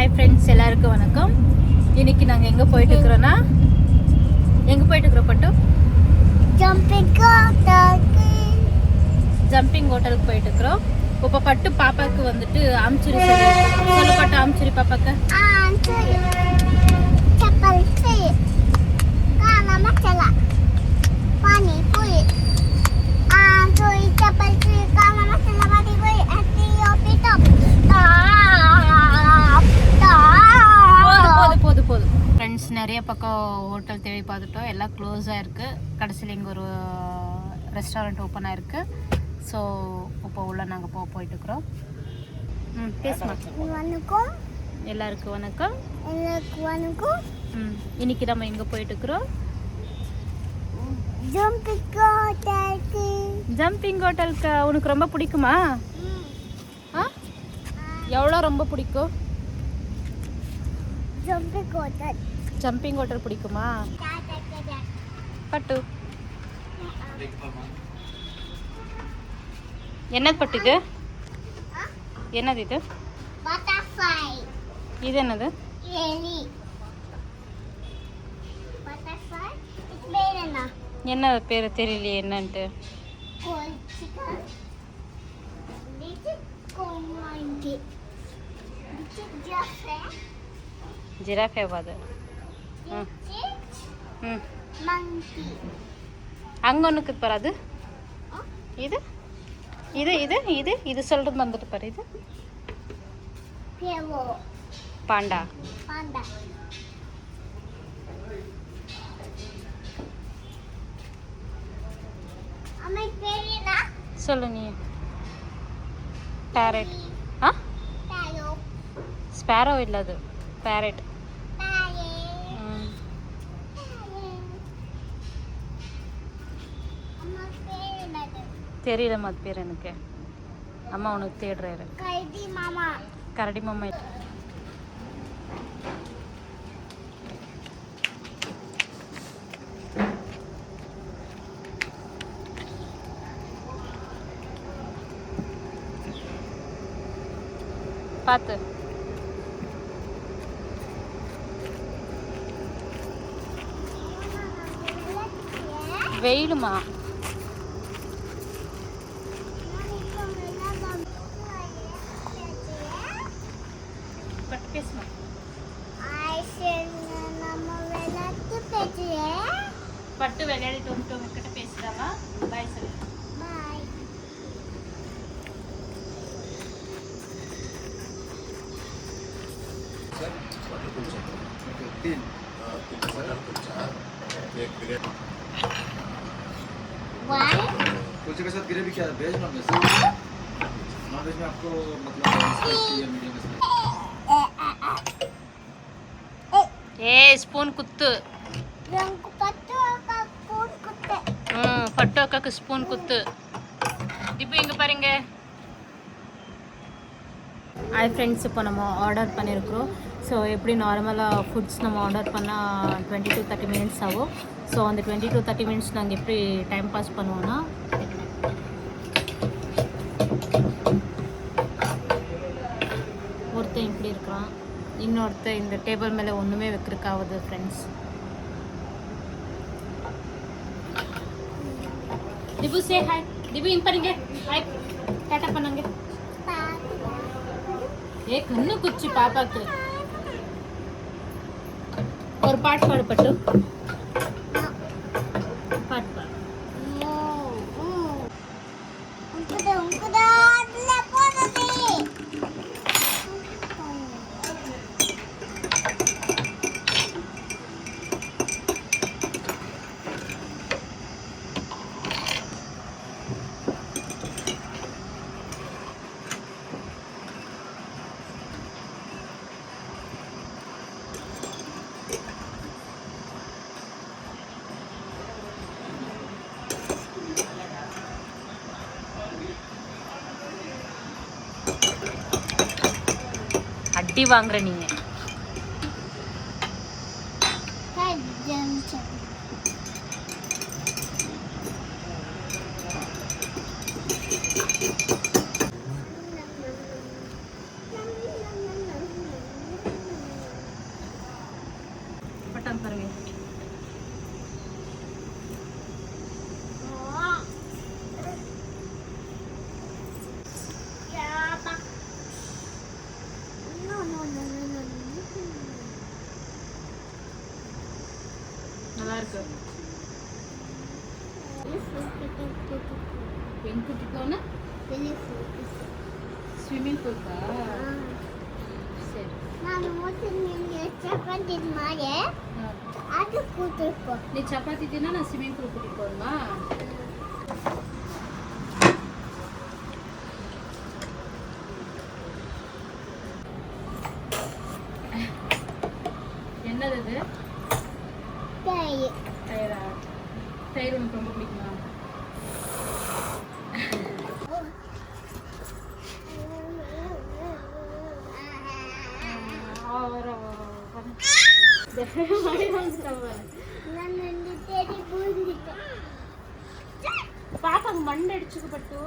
Hi friends, எல்லாருக்கும் வணக்கம். இன்னைக்கு நாங்கள் எங்கே போயிட்டு இருக்கிறோன்னா பட்டு ஜம்பிங் ஹோட்டலுக்கு போயிட்டு இருக்கிறோம். இப்போ பட்டு பாப்பாவுக்கு வந்துட்டு ஆம்ச்சுரி சொல்லப்பட்ட ஆம்ச்சுரி பாப்பாக்கு போதும் ஃப்ரெண்ட்ஸ். நிறைய பக்கம் ஹோட்டல் தேடி பார்த்துட்டோம், எல்லாம் க்ளோஸாக இருக்குது. கடைசியில் இங்கே ஒரு ரெஸ்டாரண்ட் ஓப்பன் ஆயிருக்கு. ஸோ இப்போ உள்ள நாங்கள் போயிட்டுருக்குறோம். வணக்கம் எல்லாருக்கும் வணக்கம். இன்னைக்கு நம்ம எங்கே போயிட்டுருக்குறோம்? ஜம்பிங் ஹோட்டலுக்கு. உனக்கு ரொம்ப பிடிக்குமா? எவ்வளோ ரொம்ப பிடிக்கும்? ஜம்பிங் ஹோட்டல் பிடிக்குமா பட்டு? என்னது பட்டு இது? என்னது இது? இது என்னது? என்ன பேர் தெரியலையே என்னன்ட்டு. ಜಿರಾಫೆ ಅದು. அங்கே பாரு. அது இது இது இது இது இது சொல்றது வந்துட்டு பாரு. இது பாண்டா. சொல்லு நீ. பேரட். ஸ்பேரோ இல்லை, அது பேரட். தெரியலம்மா அது பேர் எனக்கு. அம்மா உனக்கு தேடுறாரு. கரடி மாமா. பார்த்து வெயிலுமா? பட்டு விளையாடிட்டு வந்துட்டு உங்ககிட்ட பேசுறாமா? பாய் சொல்லு. कुलचे के साथ ग्रेवी क्या है? Veg non veg? Non veg में आपको मतलब स्पाइसी या मीडियम स्पाइसी? ए स्पून कुत्तु. பட்டு அக்காக்கு ஸ்பூன் குத்து. இப்போ இங்கே பாருங்க. ஹாய் ஃப்ரெண்ட்ஸ், இப்போ நம்ம ஆர்டர் பண்ணியிருக்கிறோம். ஸோ எப்படி நார்மலாக ஃபுட்ஸ் நம்ம ஆர்டர் பண்ணால் 20 to 30 minutes ஆகும். ஸோ அந்த 20 to 30 minutes நாங்கள் எப்படி டைம் பாஸ் பண்ணுவோன்னா, ஒருத்தன் இப்படி இருக்கிறான், இன்னொருத்தன் இந்த டேபிள் மேலே ஒன்றுமே வைக்கிறக்காகுது ஃப்ரெண்ட்ஸ். திபு சே ஹாய். திபு இங்க பாருங்க. ஹாய் டாடா பண்ணுங்க. ஏ கண்ணு குச்சி பாப்பாக்கு. ஒரு பாட்டு பாடு பட்டு. பாட்டு பாடு. அடி வாங்குற நீங்க. நல்லா இருக்கு. பெண் குட்டிக்கோன்னா ஸ்விம்மிங் பூல்க்கா? சரி. நீ சப்பாத்தி தின்னா நான் ஸ்விம்மிங் பூல் கூட்டிட்டு போகணுமா? என்னது இது? தயிரா? தயிர் உனக்கு ரொம்ப பிடிக்குமா? பாப்பாங்க மண்டை அடிச்சுக்கப்பட்டு